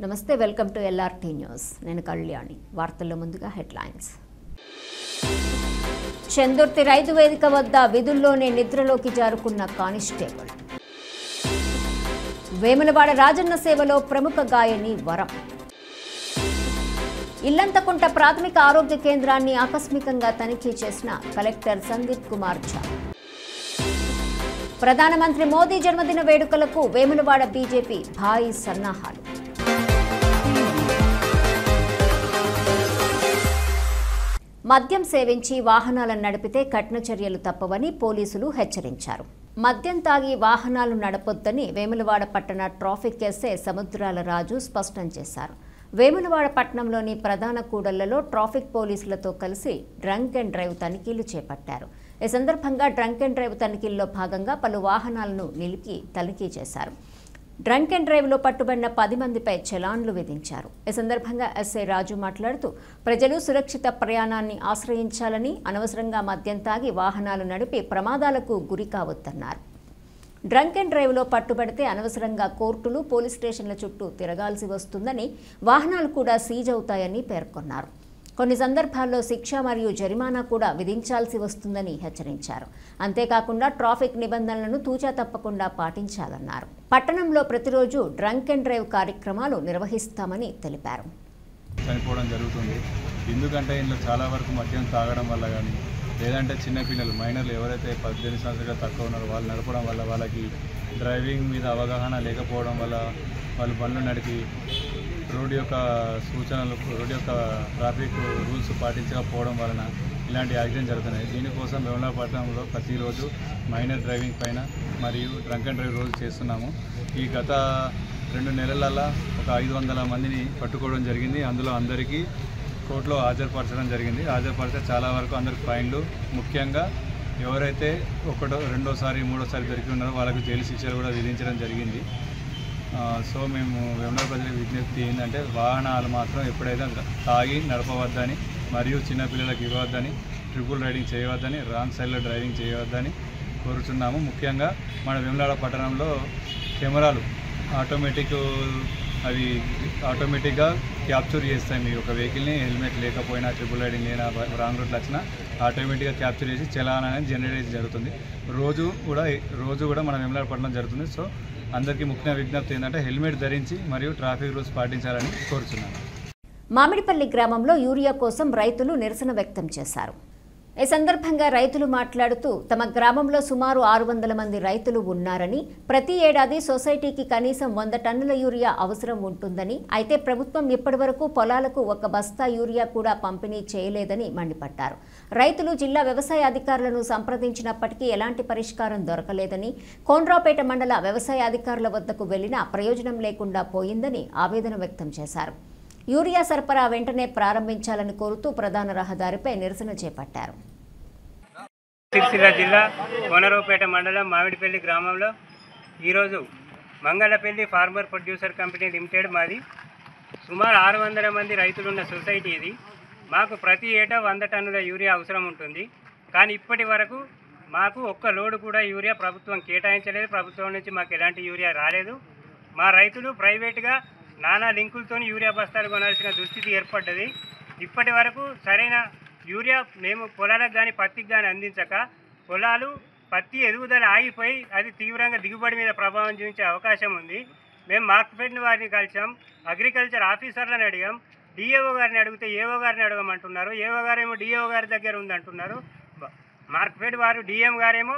నమస్తే, welcome to LRT news. నేను కళ్యాణి. వార్తల్లో ముందుగా హెడ్లైన్స్. చందుర్తి రైతు వేదిక వద్ద విధుల్లోనే నిద్రలోకి జారుకున్న కానిస్టేబుల్. వేములవాడ రాజన్న సేవలో ప్రముఖ గాయని వరం. ఇల్లంతకుంట ప్రాథమిక ఆరోగ్య కేంద్రాన్ని ఆకస్మికంగా తనిఖీ చేసిన కలెక్టర్ సందీప్ కుమార్ ఝా. ప్రధానమంత్రి మోదీ జన్మదిన వేడుకలకు వేములవాడ బీజేపీ భారీ సన్నాహాలు. మద్యం సేవించి వాహనాలను నడిపితే కఠిన చర్యలు తప్పవని పోలీసులు హెచ్చరించారు. మద్యం తాగి వాహనాలు నడపొద్దని వేములవాడ పట్టణ ట్రాఫిక్ ఎస్ఐ సముద్రాల రాజు స్పష్టం చేశారు. వేములవాడ పట్టణంలోని ప్రధాన కూడళ్లలో ట్రాఫిక్ పోలీసులతో కలిసి డ్రంక్ అండ్ డ్రైవ్ తనిఖీలు చేపట్టారు. ఈ సందర్భంగా డ్రంక్ అండ్ డ్రైవ్ తనిఖీల్లో భాగంగా పలు వాహనాలను నిలిపి తనిఖీ చేశారు. డ్రంక్ అండ్ డ్రైవ్లో పట్టుబడిన 10 మందిపై చలాన్లు విధించారు. ఈ సందర్భంగా ఎస్ఐ రాజు మాట్లాడుతూ ప్రజలు సురక్షిత ప్రయాణాన్ని ఆశ్రయించాలని, అనవసరంగా మద్యం తాగి వాహనాలు నడిపి ప్రమాదాలకు గురి కావద్దన్నారు. డ్రంక్ అండ్ డ్రైవ్లో పట్టుబడితే అనవసరంగా కోర్టులు, పోలీస్ స్టేషన్ల చుట్టూ తిరగాల్సి వస్తుందని, వాహనాలు కూడా సీజ్ అవుతాయని పేర్కొన్నారు. కొన్ని సందర్భాల్లో శిక్ష మరియు జరిమానా కూడా విధించాల్సి వస్తుందని హెచ్చరించారు. అంతేకాకుండా ట్రాఫిక్ నిబంధనలను తూచా తప్పకుండా పాటించాలన్నారు. పట్టణంలో ప్రతిరోజు డ్రంక్ అండ్ డ్రైవ్ కార్యక్రమాలు నిర్వహిస్తామని తెలిపారు. చనిపోవడం జరుగుతుంది. ఎందుకంటే ఇందులో చాలా వరకు మద్యం తాగడం వల్ల కానీ, లేదంటే చిన్నపిల్లలు మైనర్లు ఎవరైతే 18 సంవత్సరాలు తక్కువ ఉన్నారో వాళ్ళు నడపడం వల్ల, వాళ్ళకి డ్రైవింగ్ మీద అవగాహన లేకపోవడం వల్ల వాళ్ళు బండ్లు నడిపి రోడ్డు యొక్క సూచనలు, రోడ్డు యొక్క ట్రాఫిక్ రూల్స్ పాటించకపోవడం వలన ఇలాంటి యాక్సిడెంట్ జరుగుతున్నాయి. దీనికోసం వేములవాడ పట్టణంలో ప్రతిరోజు మైనర్ డ్రైవింగ్ పైన మరియు డ్రంక్ అండ్ డ్రైవ్ రోజు చేస్తున్నాము. ఈ గత 2 నెలలలో ఒక 500 మందిని పట్టుకోవడం జరిగింది. అందులో అందరికీ కోర్టులో హాజరుపరచడం జరిగింది. హాజరుపరిస్తే చాలా వరకు అందరికి ఫైన్లు, ముఖ్యంగా ఎవరైతే ఒకటో, రెండోసారి, మూడోసారి దొరికి ఉన్నారో వాళ్ళకు జైలు శిక్షలు కూడా విధించడం జరిగింది. సో మేము వేములవాడ ప్రజలకు విజ్ఞప్తి ఏంటంటే, వాహనాలు మాత్రం ఎప్పుడైతే తాగి నడపవద్దని, మరియు చిన్నపిల్లలకు ఇవ్వవద్దని, ట్రిపుల్ రైడింగ్ చేయవద్దని, రాంగ్ సైడ్లో డ్రైవింగ్ చేయవద్దని కోరుతున్నాము. ముఖ్యంగా మన వేములవాడ పట్టణంలో కెమెరాలు అవి ఆటోమేటిక్గా క్యాప్చర్ చేస్తాయి. మీ ఒక వెహికల్ని హెల్మెట్ లేకపోయినా, ట్రిపుల్ రైడింగ్ లేనా, రాంగ్ రూట్లో వచ్చినా ఆటోమేటిక్గా క్యాప్చర్ చేసి చలానా అనేది జనరేట్ జరుగుతుంది. రోజు కూడా మన వేములవాడ పట్టణం జరుగుతుంది. సో అందరికీ ముఖ్య విజ్ఞప్తి ఏంటంటే హెల్మెట్ ధరించి మరియు ట్రాఫిక్ రూల్స్ పాటించాలని కోరుచున్నాను. మామిడిపల్లి గ్రామంలో యూరియా కోసం రైతులు నిరసన వ్యక్తం చేశారు. ఈ సందర్భంగా రైతులు మాట్లాడుతూ తమ గ్రామంలో సుమారు 600 మంది రైతులు ఉన్నారని, ప్రతి ఏడాది సొసైటీకి కనీసం 100 టన్నుల యూరియా అవసరం ఉంటుందని, అయితే ప్రభుత్వం ఇప్పటివరకు పొలాలకు 1 బస్తా యూరియా కూడా పంపిణీ చేయలేదని మండిపడ్డారు. రైతులు జిల్లా వ్యవసాయ అధికారులను సంప్రదించినప్పటికీ ఎలాంటి పరిష్కారం దొరకలేదని, కోండ్రాపేట మండల వ్యవసాయ అధికారుల వద్దకు వెళ్లినా ప్రయోజనం లేకుండా పోయిందని ఆవేదన వ్యక్తం చేశారు. యూరియా సరఫరా వెంటనే ప్రారంభించాలని కోరుతూ ప్రధాన రహదారిపై నిరసన చేపట్టారు. సిరిసిల్ల జిల్లా కోనరావుపేట మండలం మామిడిపల్లి గ్రామంలో ఈరోజు Mangalapalli farmer producer company limited మాది. సుమారు 600 మంది రైతులున్న సొసైటీ ఇది. మాకు ప్రతి ఏటా 100 టన్నుల యూరియా అవసరం ఉంటుంది. కానీ ఇప్పటి వరకు మాకు ఒక్క లోడు కూడా యూరియా ప్రభుత్వం కేటాయించలేదు. ప్రభుత్వం నుంచి మాకు ఎలాంటి యూరియా రాలేదు. మా రైతులు ప్రైవేట్గా నానా లింకులతో యూరియా బస్తాలు కొనాల్సిన దుస్థితి ఏర్పడ్డది. ఇప్పటి వరకు సరైన యూరియా మేము పొలాలకు కానీ పత్తికి కానీ అందించక, పొలాలు పత్తి ఎదుగుదల ఆగిపోయి అది తీవ్రంగా దిగుబడి మీద ప్రభావం చూపించే అవకాశం ఉంది. మేము మార్కెట్ వారిని కలిసాం, అగ్రికల్చర్ ఆఫీసర్లను అడిగాం, డిఏఓ గారిని అడిగితే ఏఓ గారిని అడగమంటున్నారు. ఏఓ గారేమో డిఏఓ గారి దగ్గర ఉందంటున్నారు. మార్కెట్ వారు డిఎం గారేమో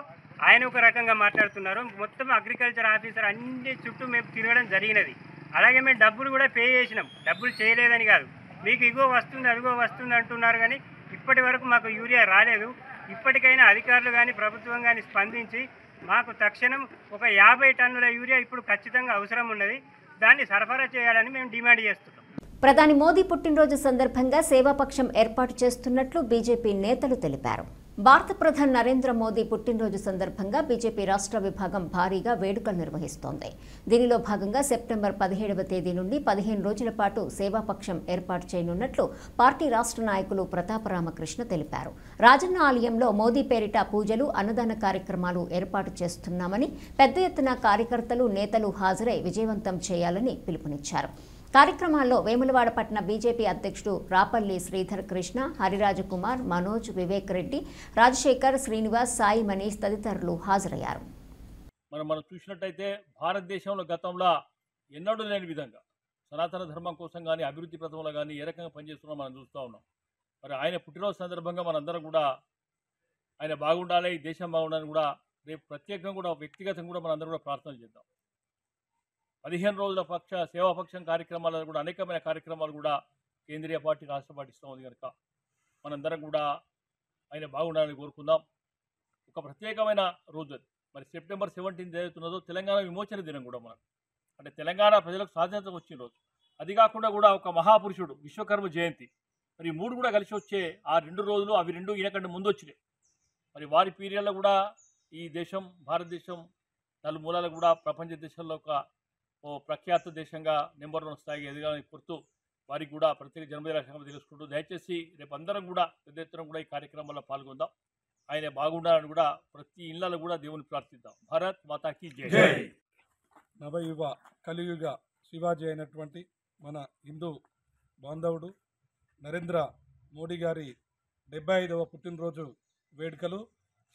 ఆయన ఒక రకంగా మాట్లాడుతున్నారు. మొత్తం అగ్రికల్చర్ ఆఫీసర్ అన్ని చుట్టూ మేము తిరగడం జరిగినది. అలాగే మేము డబ్బులు కూడా పే చేసినాం. డబ్బులు చేయలేదని కాదు, మీకు ఇగో వస్తుంది అదిగో వస్తుంది అంటున్నారు. కానీ ఇప్పటి వరకు మాకు యూరియా రాలేదు. ఇప్పటికైనా అధికారులు కానీ ప్రభుత్వం కానీ స్పందించి మాకు తక్షణం ఒక 50 టన్నుల యూరియా ఇప్పుడు ఖచ్చితంగా అవసరం ఉన్నది. దాన్ని సరఫరా చేయాలని మేము డిమాండ్ చేస్తున్నాం. ప్రధాని మోదీ పుట్టినరోజు సందర్భంగా సేవాపక్షం ఏర్పాటు చేస్తున్నట్లు బీజేపీ నేతలు తెలిపారు. భారత ప్రధాని నరేంద్ర మోదీ పుట్టినరోజు సందర్భంగా బీజేపీ రాష్ట్ర విభాగం భారీగా వేడుకలు నిర్వహిస్తోంది. దీనిలో భాగంగా సెప్టెంబర్ 17వ తేదీ నుండి 15 రోజుల పాటు సేవాపక్షం ఏర్పాటు చేయనున్నట్లు పార్టీ రాష్ట్ర నాయకులు ప్రతాపరామకృష్ణ తెలిపారు. రాజన్న ఆలయంలో మోదీ పేరిట పూజలు, అన్నదాన కార్యక్రమాలు ఏర్పాటు చేస్తున్నామని, పెద్ద ఎత్తున కార్యకర్తలు, నేతలు హాజరై విజయవంతం చేయాలని పిలుపునిచ్చారు. కార్యక్రమాల్లో వేములవాడ పట్టణ బీజేపీ అధ్యక్షుడు రాపల్లి శ్రీధర్ కృష్ణ, హరిరాజు కుమార్, మనోజ్, వివేక్ రెడ్డి, రాజశేఖర్, శ్రీనివాస్, సాయి మనీష్ తదితరులు హాజరయ్యారు. మనం చూసినట్టయితే భారతదేశంలో గతంలో ఎన్నడూ లేని విధంగా సనాతన ధర్మం కోసం కానీ అభివృద్ధి పథంలో కానీ ఏ రకంగా పనిచేస్తున్నామో మనం చూస్తూ ఉన్నాం. మరి ఆయన పుట్టినరోజు సందర్భంగా మనందరం కూడా ఆయన బాగుండాలి, ఈ దేశం బాగుండాలని కూడా రేపు ప్రత్యేకంగా కూడా వ్యక్తిగతంగా కూడా మనందరం కూడా ప్రార్థనలు చేద్దాం. 15 రోజుల సేవాపక్షం కార్యక్రమాలలో కూడా అనేకమైన కార్యక్రమాలు కూడా కేంద్రీయ పార్టీ రాష్ట్ర పార్టీ ఇస్తూ ఉంది కనుక మనందరం కూడా ఆయన బాగుండాలని కోరుకుందాం. ఒక ప్రత్యేకమైన రోజు అది. మరి సెప్టెంబర్ 17 జరుగుతున్నదో తెలంగాణ విమోచన దినం కూడా మనకు, అంటే తెలంగాణ ప్రజలకు స్వాతంత్రం వచ్చిన రోజు. అది కాకుండా కూడా ఒక మహాపురుషుడు విశ్వకర్మ జయంతి, మరి 3 కూడా కలిసి వచ్చే ఆ 2 రోజులు, అవి 2 ఈయనకంటే ముందు వచ్చినాయి. మరి వారి పీరియడ్లో కూడా ఈ దేశం భారతదేశం నలుమూలాలు కూడా ప్రపంచ దేశంలో ఓ ప్రఖ్యాత దేశంగా నెంబర్ 1 స్థాయికి ఎదగాలని కోరుతూ వారికి కూడా ప్రత్యేక జన్మదిన శుభాకాంక్షలు తెలుసుకుంటూ దయచేసి రేపు అందరం కూడా పెద్ద ఎత్తున కూడా ఈ కార్యక్రమంలో పాల్గొందాం. ఆయన బాగుండాలని కూడా ప్రతి ఇళ్లలో కూడా దేవుని ప్రార్థిద్దాం. భారత్ మాతాకి జై. నవయువ కలియుగ శివాజీ అయినటువంటి మన హిందూ బాంధవుడు నరేంద్ర మోడీ గారి 75వ పుట్టినరోజు వేడుకలు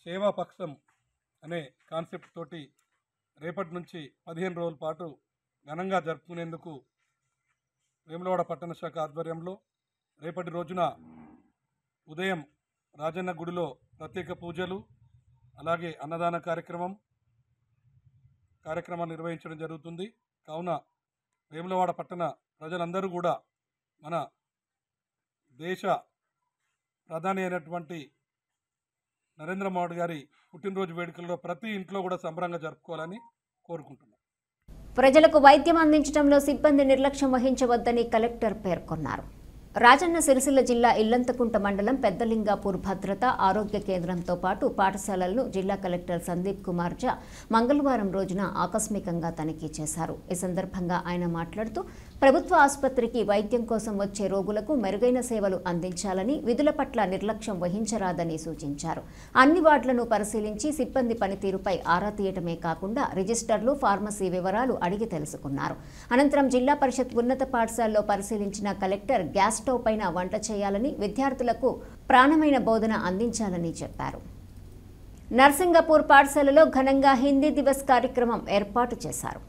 సేవాపక్షం అనే కాన్సెప్ట్ తోటి రేపటి నుంచి 15 రోజుల పాటు ఘనంగా జరుపుకునేందుకు వేములవాడ పట్టణ శాఖ ఆధ్వర్యంలో రేపటి రోజున ఉదయం రాజన్న గుడిలో ప్రత్యేక పూజలు, అలాగే అన్నదాన కార్యక్రమాలు నిర్వహించడం జరుగుతుంది. కావున వేములవాడ పట్టణ ప్రజలందరూ కూడా మన దేశ ప్రధాని అయినటువంటి నరేంద్ర మోడీ గారి పుట్టినరోజు వేడుకల్లో ప్రతి ఇంట్లో కూడా సంబరంగా జరుపుకోవాలని కోరుకుంటున్నాం. ప్రజలకు వైద్యం అందించడంలో సిబ్బంది నిర్లక్ష్యం వహించవద్దని కలెక్టర్ పేర్కొన్నారు. రాజన్న సిరిసిల్ల జిల్లా ఇల్లంతకుంట మండలం పెద్దలింగాపూర్ భద్రత ఆరోగ్య కేంద్రంతో పాటు పాఠశాలలను జిల్లా కలెక్టర్ సందీప్ కుమార్ ఝా మంగళవారం రోజున ఆకస్మికంగా తనిఖీ చేశారు. ఈ సందర్భంగా ఆయన మాట్లాడుతూ ప్రభుత్వ ఆసుపత్రికి వైద్యం కోసం వచ్చే రోగులకు మెరుగైన సేవలు అందించాలని, విధుల పట్ల నిర్లక్ష్యం వహించరాదని సూచించారు. అన్ని వార్డులను పరిశీలించి సిబ్బంది పనితీరుపై ఆరా తీయటమే కాకుండా రిజిస్టర్లు, ఫార్మసీ వివరాలు అడిగి తెలుసుకున్నారు. అనంతరం జిల్లా పరిషత్ ఉన్నత పాఠశాలలో పరిశీలించిన కలెక్టర్ గ్యాస్ స్టవ్ పైన వంట చేయాలని, విద్యార్థులకు ప్రాణమైన బోధన అందించాలని చెప్పారు. నర్సింగపూర్ పాఠశాలలో ఘనంగా హిందీ దివస్ కార్యక్రమం ఏర్పాటు చేశారు.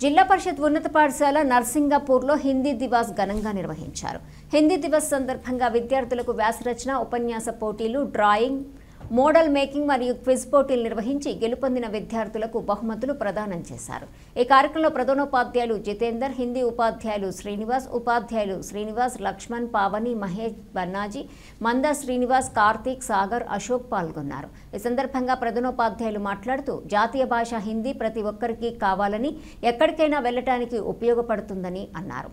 జిల్లా పరిషత్ ఉన్నత పాఠశాల నర్సింగపూర్లో హిందీ దివాస్ ఘనంగా నిర్వహించారు. హిందీ దివస్ సందర్భంగా విద్యార్థులకు వ్యాసరచన, ఉపన్యాస పోటీలు, డ్రాయింగ్, మోడల్ మేకింగ్ మరియు క్విజ్ పోటీలు నిర్వహించి గెలుపొందిన విద్యార్థులకు బహుమతులు ప్రదానం చేశారు. ఈ కార్యక్రమంలో ప్రధానోపాధ్యాయులు జితేందర్, హిందీ ఉపాధ్యాయులు శ్రీనివాస్, లక్ష్మణ్, పావని, మహేష్, బన్నాజీ, మందా శ్రీనివాస్, కార్తీక్, సాగర్, అశోక్ పాల్గొన్నారు. ఈ సందర్భంగా ప్రధానోపాధ్యాయులు మాట్లాడుతూ జాతీయ భాష హిందీ ప్రతి ఒక్కరికి కావాలని, ఎక్కడికైనా వెళ్లడానికి ఉపయోగపడుతుందని అన్నారు.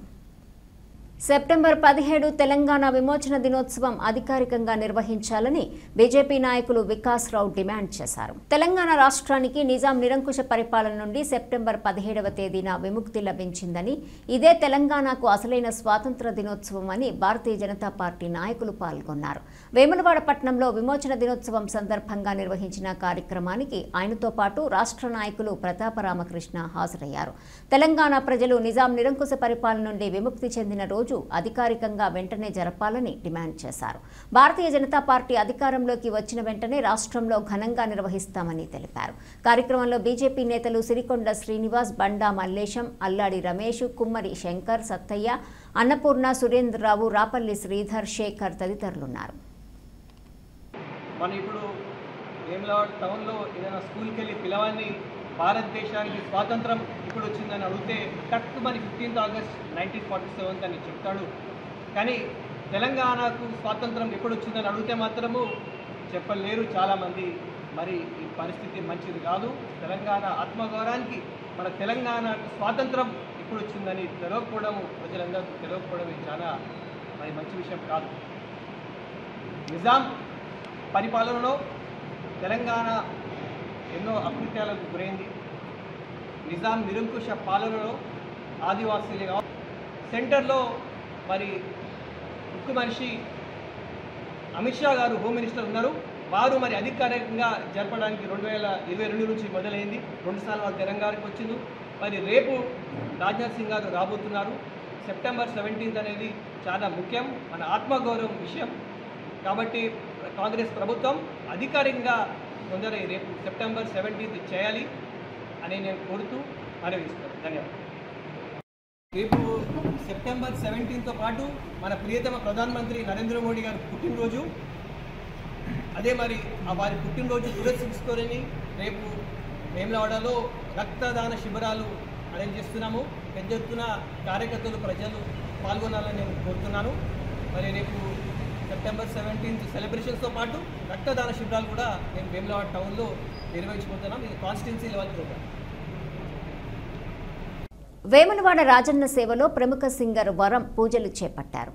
సెప్టెంబర్ 17 తెలంగాణ విమోచన దినోత్సవం అధికారికంగా నిర్వహించాలని బీజేపీ నాయకులు వికాస్ రావు డిమాండ్ చేశారు. తెలంగాణ రాష్ట్రానికి నిజాం నిరంకుశ పరిపాలన నుండి సెప్టెంబర్ 17వ తేదీన విముక్తి లభించిందని, ఇదే తెలంగాణకు అసలైన స్వాతంత్ర దినోత్సవం అని భారతీయ జనతా పార్టీ నాయకులు పాల్గొన్నారు. వేములవాడ పట్టణంలో విమోచన దినోత్సవం సందర్భంగా నిర్వహించిన కార్యక్రమానికి ఆయనతో పాటు రాష్ట్ర నాయకులు ప్రతాప రామకృష్ణ హాజరయ్యారు. తెలంగాణ ప్రజలు నిజాం నిరంకుశ పరిపాలన నుండి విముక్తి చెందిన రోజు అధికారికంగా వెంటనే జరపాలని డిమాండ్ చేశారు. భారతీయ జనతా పార్టీ అధికారంలోకి వచ్చిన వెంటనే రాష్ట్రంలో ఘనంగా నిర్వహిస్తామని తెలిపారు. కార్యక్రమంలో బీజేపీ నేతలు సిరికొండ శ్రీనివాస్, బండా మల్లేశం, అల్లాడి రమేష్, కుమ్మరి శంకర్, సత్తయ్య, అన్నపూర్ణ, సురేంద్రరావు, రాపల్లి శ్రీధర్, శేఖర్ తదితరులున్నారు. మనం ఇప్పుడు వేములవాడ టౌన్లో ఏదైనా స్కూల్కి వెళ్ళి పిల్లవాడిని భారతదేశానికి స్వాతంత్రం ఇప్పుడు వచ్చిందని అడిగితే కరెక్ట్ మరి 15th ఆగస్ట్ 1947 అని చెప్తాడు. కానీ తెలంగాణకు స్వాతంత్రం ఎప్పుడు వచ్చిందని అడిగితే మాత్రము చెప్పలేరు చాలామంది. మరి ఈ పరిస్థితి మంచిది కాదు. తెలంగాణ ఆత్మగౌరవానికి మన తెలంగాణకు స్వాతంత్రం ఎప్పుడు వచ్చిందని తెలియకపోవడం, ప్రజలందరూ తెలియకపోవడం ఇది చాలా మరి మంచి విషయం కాదు. నిజాం పరిపాలనలో తెలంగాణ ఎన్నో అకృత్యాలకు గురైంది. నిజాం నిరంకుశ పాలనలో ఆదివాసీలుగా సెంటర్లో మరి ఉక్కు మనిషి అమిత్ షా గారు హోమ్ మినిస్టర్ ఉన్నారు. వారు మరి అధికారికంగా జరపడానికి 2022 నుంచి మొదలైంది. 2 సార్లు వారు తెలంగాణకు వచ్చింది. మరి రేపు రాజ్నాథ్ సింగ్ గారు రాబోతున్నారు. సెప్టెంబర్ 17 అనేది చాలా ముఖ్యం, మన ఆత్మగౌరవం విషయం. కాబట్టి కాంగ్రెస్ ప్రభుత్వం అధికారికంగా తొందర రేపు సెప్టెంబర్ 17 చేయాలి అని నేను కోరుతూ ఆదేశిస్తాను. ధన్యవాదాలు. రేపు సెప్టెంబర్ 17తో పాటు మన ప్రియతమ ప్రధానమంత్రి నరేంద్ర మోడీ గారి పుట్టినరోజు. అదే మరి వారి పుట్టినరోజు పురస్కరించుకొని రేపు వేములవాడలో రక్తదాన శిబిరాలు అరేంజ్ చేస్తున్నాము. పెద్ద ఎత్తున కార్యకర్తలు ప్రజలు పాల్గొనాలని నేను కోరుతున్నాను. మరి రేపు సెప్టెంబర్ 17 సెలబ్రేషన్స్తో పాటు రక్తదాన శిబిరాలు కూడా నేను వేములవాడ టౌన్లో నిర్వహించుకుంటున్నాం. ఇది constituency level programme. Vemulawada Rajanna సేవలో ప్రముఖ సింగర్ వరం పూజలు చేపట్టారు.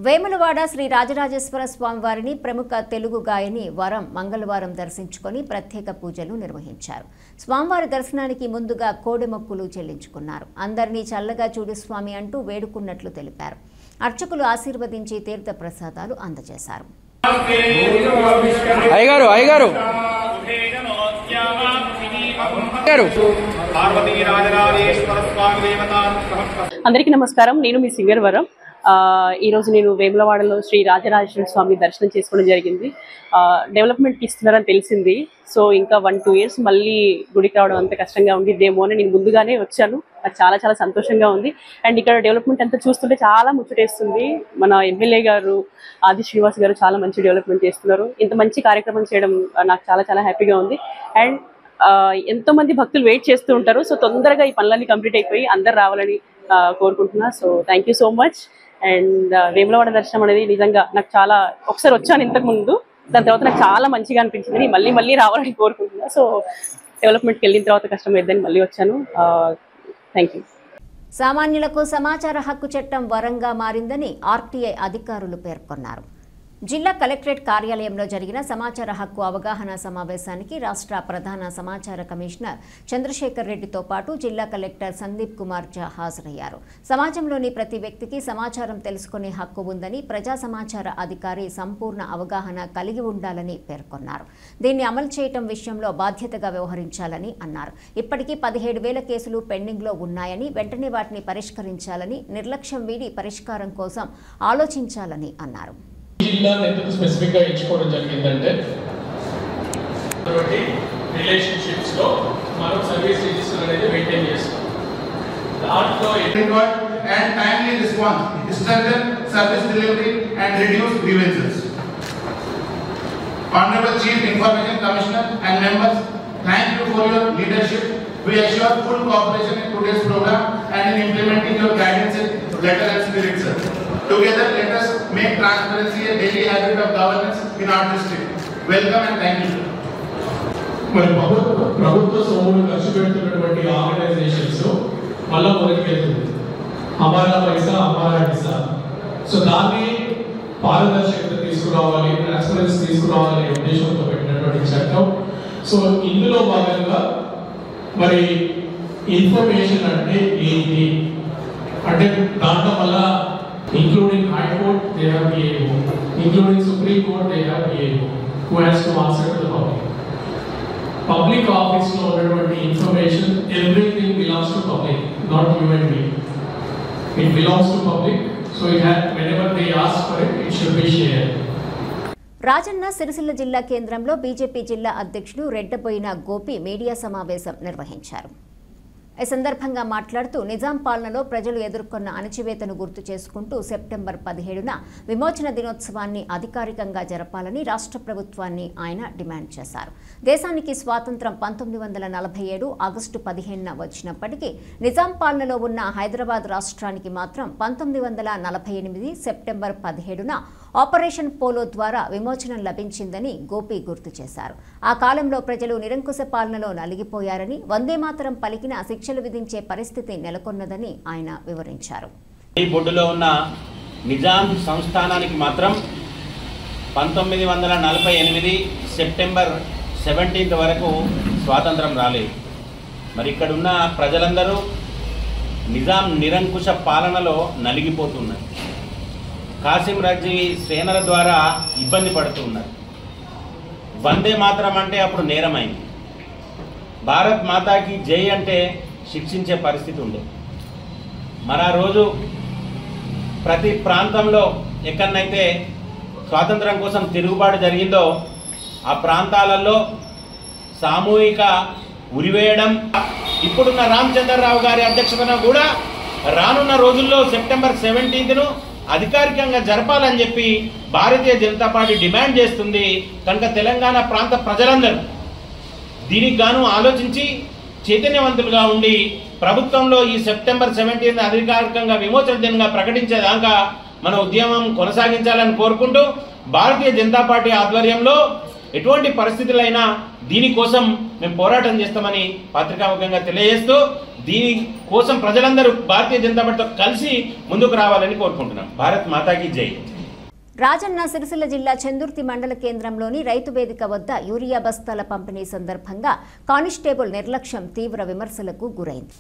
వేములవాడ శ్రీ రాజరాజేశ్వర స్వామివారిని ప్రముఖ తెలుగు గాయని వరం మంగళవారం దర్శించుకొని ప్రత్యేక పూజలు నిర్వహించారు. స్వామివారి దర్శనానికి ముందుగా కోడె మొక్కులు చెల్లించుకున్నారు. అందరినీ చల్లగా చూడు స్వామి అంటూ వేడుకున్నట్లు తెలిపారు. అర్చకులు ఆశీర్వదించి తీర్థ ప్రసాదాలు అందజేశారు. అందరికీ నమస్కారం. నేను మీ సింగర్ వరం. ఈరోజు నేను వేములవాడలో శ్రీ రాజరాజేశ్వర స్వామి దర్శనం చేసుకోవడం జరిగింది. డెవలప్మెంట్ ఇస్తున్నారని తెలిసింది. సో ఇంకా 1-2 years మళ్ళీ గుడికి రావడం అంత కష్టంగా ఉండిద్దేమో అని నేను ముందుగానే వచ్చాను. అది చాలా చాలా సంతోషంగా ఉంది. అండ్ ఇక్కడ డెవలప్మెంట్ అంతా చూస్తుంటే చాలా ముచ్చటేస్తుంది. మన ఎమ్మెల్యే గారు ఆది శ్రీనివాస్ గారు చాలా మంచి డెవలప్మెంట్ చేస్తున్నారు. ఇంత మంచి కార్యక్రమం చేయడం నాకు చాలా చాలా హ్యాపీగా ఉంది. అండ్ ఎంతో మంది భక్తులు వెయిట్ చేస్తూ ఉంటారు. సో తొందరగా ఈ పనులన్నీ కంప్లీట్ అయిపోయి అందరు రావాలని కోరుకుంటున్నా. So thank you so much. And Vemulawada దర్శనం అనేది నిజంగా నాకు చాలా, ఒకసారి వచ్చాను ఇంతకు ముందు, దాని తర్వాత నాకు చాలా మంచిగా అనిపించింది. మళ్ళీ మళ్ళీ రావాలని కోరుకుంటున్నా. సో డెవలప్మెంట్కి వెళ్ళిన తర్వాత కష్టమైద్దని మళ్ళీ వచ్చాను. Thank you. సామాన్యులకు సమాచార హక్కు చట్టం వరంగా మారిందని ఆర్టీఐ అధికారులు పేర్కొన్నారు. జిల్లా కలెక్టరేట్ కార్యాలయంలో జరిగిన సమాచార హక్కు అవగాహన సమావేశానికి రాష్ట్ర ప్రధాన సమాచార కమిషనర్ చంద్రశేఖర్ రెడ్డితో పాటు జిల్లా కలెక్టర్ సందీప్ కుమార్ ఝా హాజరయ్యారు. సమాజంలోని ప్రతి వ్యక్తికి సమాచారం తెలుసుకునే హక్కు ఉందని, ప్రజా సమాచార అధికారి సంపూర్ణ అవగాహన కలిగి ఉండాలని పేర్కొన్నారు. దీన్ని అమలు చేయటం విషయంలో బాధ్యతగా వ్యవహరించాలని అన్నారు. ఇప్పటికీ 17,000 కేసులు పెండింగ్లో ఉన్నాయని, వెంటనే వాటిని పరిష్కరించాలని, నిర్లక్ష్యం వీడి పరిష్కారం కోసం ఆలోచించాలని అన్నారు. జిల్లాను ఎందుకు స్పెసిఫిక్గా ఎంచుకోవడం జరిగిందంటే రిలేషన్షిప్స్లో మనం సర్వీస్ రిజిస్టర్ అనేది మెయింటైన్ చేస్తాం. దాంట్లో and timely response, strengthen service delivery and reduce grievances. Honorable Chief Information Commissioner and members, thank you for your leadership. We assure full cooperation in today's program and in implementing your guidance in letter and spirit, sir. Together, let us make transparency a daily habit of governance in our district. Welcome and thank you, sir. మరి ప్రభుత్వ సొమ్మును ఖర్చు పెడుతున్నటువంటి organisations మళ్ళా మొదటికి వెళ్తుంది. హమారా పైసా హమారా హిస్సా. So దాన్ని పారదర్శకత తీసుకురావాలి, ట్రాన్స్పరెన్సీ తీసుకురావాలనే ఉద్దేశంతో పెట్టినటువంటి చట్టం. సో ఇందులో భాగంగా మరి ఇన్ఫర్మేషన్ అంటే ఏంటి అంటే దాంట్లో మళ్ళా including High Court, they have PAO. Including Supreme Court, they have PAO, who has to answer to the public. Public office lo unnatuvanti information, everything belongs to public, not you and me. It belongs to public, so whenever they ask for it, it should be shared. Rajanna Sircilla జిల్లా కేంద్రంలో BJP జిల్లా అధ్యక్షుడు Reddaboina Gopi media సమావేశం నిర్వహించారు. ఈ సందర్భంగా మాట్లాడుతూ నిజాం పాలనలో ప్రజలు ఎదుర్కొన్న అణచివేతను గుర్తు చేసుకుంటూ సెప్టెంబర్ 17న విమోచన దినోత్సవాన్ని అధికారికంగా జరపాలని రాష్ట్ర ప్రభుత్వాన్ని ఆయన డిమాండ్ చేశారు. దేశానికి స్వాతంత్రం 1947 ఆగస్టు 15న వచ్చినప్పటికీ నిజాం పాలనలో ఉన్న హైదరాబాద్ రాష్ట్రానికి మాత్రం 1948 సెప్టెంబర్ 17న ఆపరేషన్ పోలో ద్వారా విమోచనం లభించిందని గోపి గుర్తు చేశారు. ఆ కాలంలో ప్రజలు నిరంకుశ పాలనలో నలిగిపోయారని, వందే మాతరం పలికిన శిక్షలు విధించే పరిస్థితి నెలకొన్నదని ఆయన వివరించారు. ఈ బొడ్డులో ఉన్న నిజాం సంస్థానానికి మాత్రం 1948 సెప్టెంబర్ 17 వరకు స్వాతంత్రం రాలేదు. మరి ఇక్కడున్న ప్రజలందరూ నిజాం నిరంకుశ పాలనలో నలిగిపోతున్నారు. కాసిం రజ్వీ సేనల ద్వారా ఇబ్బంది పడుతున్నారు. వందే మాతరం అంటే అప్పుడు నేరమైంది. భారత్ మాతాకి జై అంటే శిక్షించే పరిస్థితి ఉండే. మరి ఆ రోజు ప్రతి ప్రాంతంలో ఎక్కడనైతే స్వాతంత్రం కోసం తిరుగుబాటు జరిగిందో ఆ ప్రాంతాలలో సామూహిక ఉరివేయడం, ఇప్పుడున్న రామచంద్రరావు గారి అధ్యక్షతన కూడా రానున్న రోజుల్లో సెప్టెంబర్ 17ను అధికారికంగా జరపాలని చెప్పి భారతీయ జనతా పార్టీ డిమాండ్ చేస్తుంది. కనుక తెలంగాణ ప్రాంత ప్రజలందరూ దీనికి గాను ఆలోచించి చైతన్యవంతులుగా ఉండి ప్రభుత్వంలో ఈ సెప్టెంబర్ 17 అధికారికంగా విమోచన దినంగా ప్రకటించేదాకా మన ఉద్యమం కొనసాగించాలని కోరుకుంటూ భారతీయ జనతా పార్టీ ఆధ్వర్యంలో ఎటువంటి పరిస్థితులైనా దీనికోసం మేము పోరాటం చేస్తామని పత్రికాముఖంగా తెలియజేస్తూ దీని కోసం ప్రజలందరూ భారతీయ జనతా పార్టీతో కలిసి ముందుకు రావాలని కోరుకుంటున్నాం. భారత్ మాతాకి జై. రాజన్న సిరిసిల్ల జిల్లా చందుర్తి మండల కేంద్రంలోని రైతు వేదిక వద్ద యూరియా బస్తాల పంపిణీ సందర్భంగా కానిస్టేబుల్ నిర్లక్ష్యం తీవ్ర విమర్శలకు గురైంది.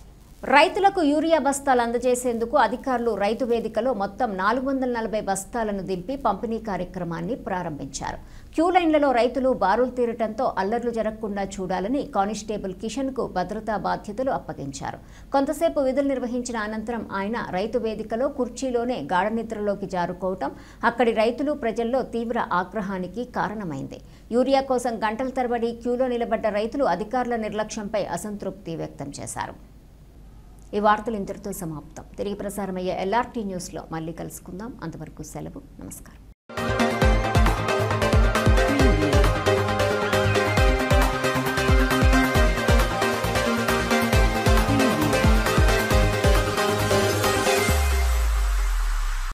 రైతులకు యూరియా బస్తాలు అందజేసేందుకు అధికారులు రైతు వేదికలో మొత్తం 440 బస్తాలను దింపి పంపిణీ కార్యక్రమాన్ని ప్రారంభించారు. క్యూ లైన్లలో రైతులు బారులు తీరటంతో అల్లర్లు జరగకుండా చూడాలని కానిస్టేబుల్ కిషన్కు భద్రతా బాధ్యతలు అప్పగించారు. కొంతసేపు విధులు నిర్వహించిన అనంతరం ఆయన రైతు వేదికలో కుర్చీలోనే గాఢ నిద్రలోకి జారుకోవటం అక్కడి రైతులు ప్రజల్లో తీవ్ర ఆగ్రహానికి కారణమైంది. యూరియా కోసం గంటల తరబడి క్యూలో నిలబడ్డ రైతులు అధికారుల నిర్లక్ష్యంపై అసంతృప్తి వ్యక్తం చేశారు. ఈ వార్తలు ఇంతటితో సమాప్తం. తిరిగి ప్రసారమయ్యే LRT న్యూస్లో మళ్ళీ కలుసుకుందాం. అంతవరకు సెలవు. నమస్కారం.